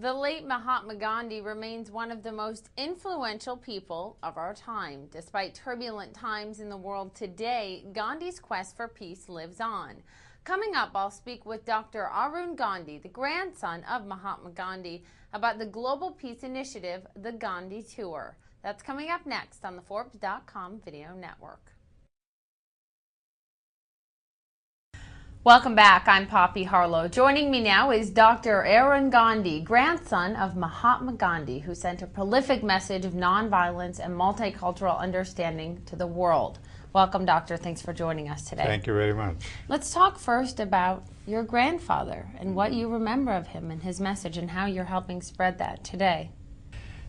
The late Mahatma Gandhi remains one of the most influential people of our time. Despite turbulent times in the world today, Gandhi's quest for peace lives on. Coming up, I'll speak with Dr. Arun Gandhi, the grandson of Mahatma Gandhi, about the global peace initiative, the Gandhi Tour. That's coming up next on the Forbes.com Video Network. Welcome back. I'm Poppy Harlow. Joining me now is Dr. Arun Gandhi, grandson of Mahatma Gandhi, who sent a prolific message of nonviolence and multicultural understanding to the world. Welcome, Doctor. Thanks for joining us today. Thank you very much. Let's talk first about your grandfather and what you remember of him and his message and how you're helping spread that today.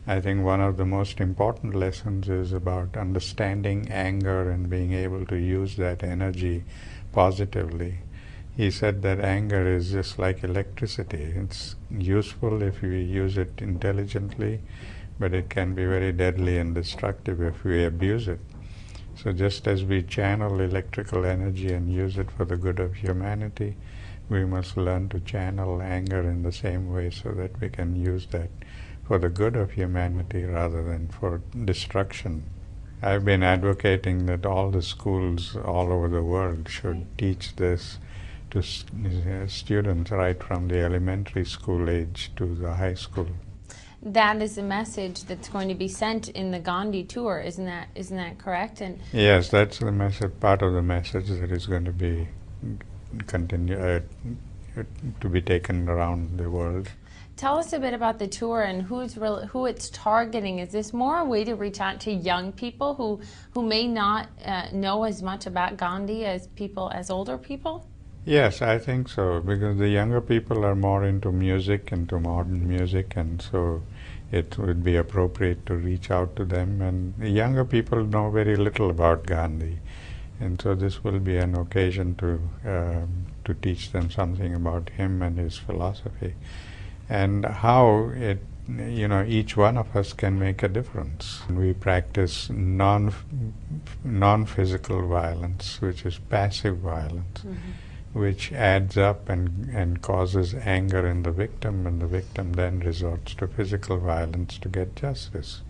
I think one of the most important lessons is about understanding anger and being able to use that energy positively. He said that anger is just like electricity. It's useful if we use it intelligently, but it can be very deadly and destructive if we abuse it. So just as we channel electrical energy and use it for the good of humanity, we must learn to channel anger in the same way so that we can use that for the good of humanity rather than for destruction. I've been advocating that all the schools all over the world should teach this to students right from the elementary school age to the high school. That is a message that's going to be sent in the Gandhi Tour, isn't that correct? And yes, that's the message, part of the message that is going to be to be taken around the world. Tell us a bit about the tour and who it's targeting. Is this more a way to reach out to young people who may not know as much about Gandhi as older people? Yes, I think so, because the younger people are more into music, into modern music, and so it would be appropriate to reach out to them. And the younger people know very little about Gandhi, and so this will be an occasion to teach them something about him and his philosophy, and how each one of us can make a difference. We practice non-physical violence, which is passive violence. Mm-hmm. Which adds up and causes anger in the victim, and the victim then resorts to physical violence to get justice.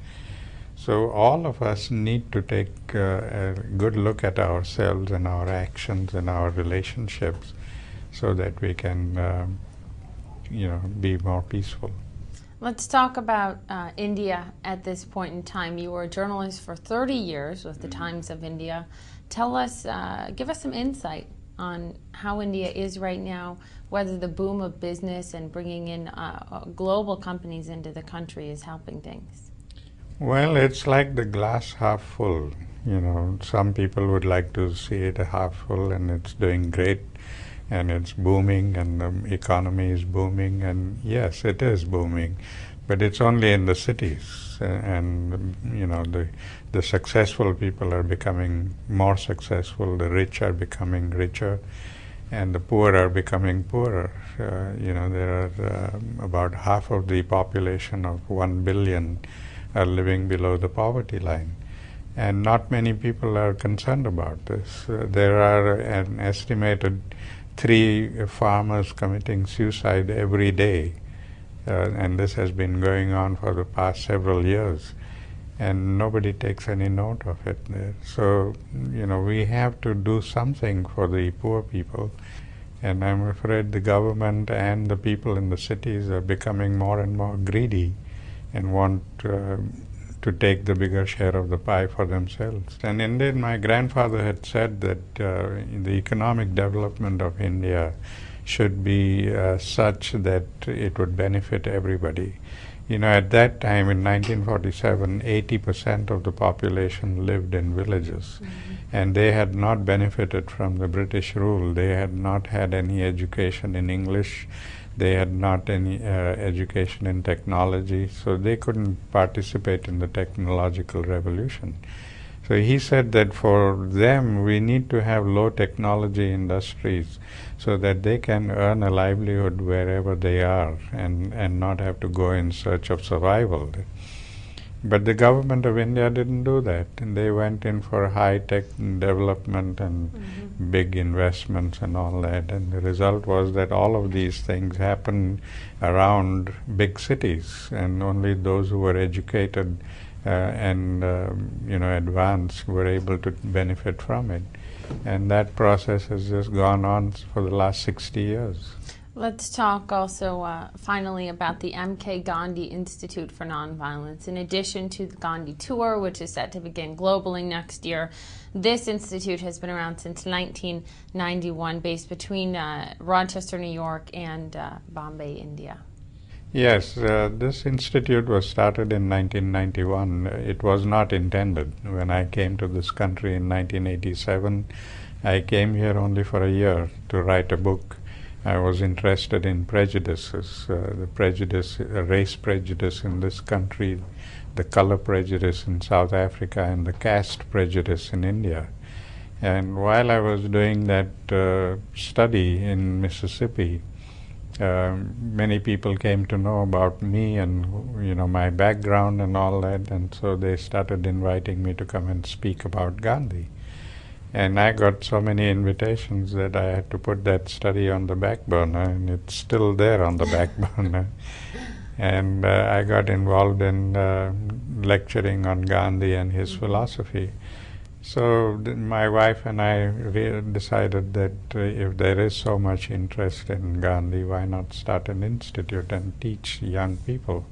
So all of us need to take a good look at ourselves and our actions and our relationships so that we can be more peaceful. Let's talk about India at this point in time. You were a journalist for 30 years with the Times of India. Tell us, give us some insight on how India is right now, whether the boom of business and bringing in global companies into the country is helping things. Well, it's like the glass half full. Some people would like to see it half full, and it's doing great, and it's booming, and the economy is booming, and yes, it is booming, but it's only in the cities, and the successful people are becoming more successful, the rich are becoming richer, and the poor are becoming poorer. There are about half of the population of 1 billion are living below the poverty line, and not many people are concerned about this. There are an estimated 3 farmers committing suicide every day. And this has been going on for the past several years, and nobody takes any note of it. So, we have to do something for the poor people, and I'm afraid the government and the people in the cities are becoming more and more greedy and want to take the bigger share of the pie for themselves. And indeed, my grandfather had said that the economic development of India should be such that it would benefit everybody. At that time in 1947, 80% of the population lived in villages, mm-hmm. and they had not benefited from the British rule. They had not had any education in English. They had not any education in technology, so they couldn't participate in the technological revolution. So he said that for them, we need to have low technology industries so that they can earn a livelihood wherever they are and not have to go in search of survival. But the government of India didn't do that. And they went in for high-tech development and big investments and all that. And the result was that all of these things happened around big cities, and only those who were educated and advanced were able to benefit from it. And that process has just gone on for the last 60 years. Let's talk also finally about the M.K. Gandhi Institute for Nonviolence. In addition to the Gandhi Tour, which is set to begin globally next year, this institute has been around since 1991, based between Rochester, New York and Bombay, India. Yes, this institute was started in 1991. It was not intended. When I came to this country in 1987, I came here only for a year to write a book. I was interested in prejudices, the prejudice, race prejudice in this country, the color prejudice in South Africa, and the caste prejudice in India. And while I was doing that study in Mississippi, many people came to know about me and my background and all that, and so they started inviting me to come and speak about Gandhi. And I got so many invitations that I had to put that study on the back burner, and it's still there on the back burner. And I got involved in lecturing on Gandhi and his philosophy. So my wife and I decided that if there is so much interest in Gandhi, why not start an institute and teach young people?